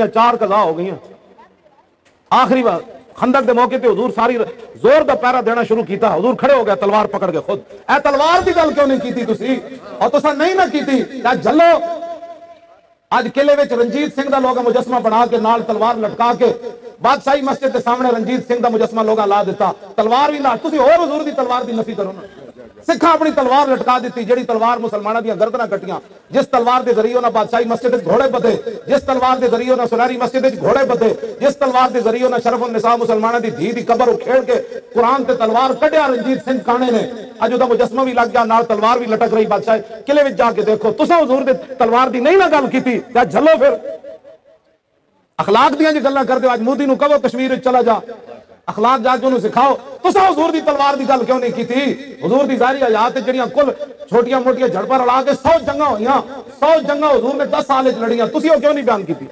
4 قضا ہو گئی. آخری بات خندق دے موقع تے حضور ساری زور دا پیرا دینا شروع کیتا. حضور کھڑے ہو گیا تلوار پکڑ کے خود. اے تلوار دی گل کیوں نہیں کیتی تسی؟ اور تساں نہیں نہ کیتی تے جلو. اج قلعے وچ رنجیت سنگھ دا لوگا مجسمہ بنا کے نال تلوار لٹکا کے بادشاہی مسجد کے سامنے رنجیت سنگھ دا مجسمہ لوگا لا دیتا. تلوار بھی نہ تسی اور حضور دی تلوار دی نفی کرو نا. سکھاں اپنی تلوار لٹکا دیتی جیڑی تلوار مسلمانوں دی گردناں کٹیاں. جس تلوار دے ذریعے انہاں بادشاہی مسجد وچ گھوڑے بدے, جس تلوار دے ذریعے انہاں سنہری مسجد وچ گھوڑے بدے, جس تلوار دے ذریعے انہاں شرف النساء مسلمانوں دی دھی دی قبر اکھیڑ کے قرآن تے تلوار کڈیا رنجیت سنگھ کانے نے. اج دا مجسمہ بھی لگ گیا نال تلوار بھی لٹک رہی. بادشاہ قلعے وچ جا کے دیکھو. تساں حضور دے تلوار دی نہیں نہ گل کیتی تے جھلو پھر اخلاق دیاں جی گلاں کردے. اج مودی نو کہو کشمیر وچ چلا جا, اخلاق جا کے انہوں سکھاؤ. تساں حضور دی تلوار دی گل کیوں نہیں کیتی؟ حضور دی ظاہری حیات جڑیاں کل چھوٹیاں موٹیاں جھڑپاں رلا کے 100 جنگاں ہوئیاں, 100 جنگاں حضور نے 10 سال وچ لڑیاں, تسی او کیوں نہیں بیان کیتی؟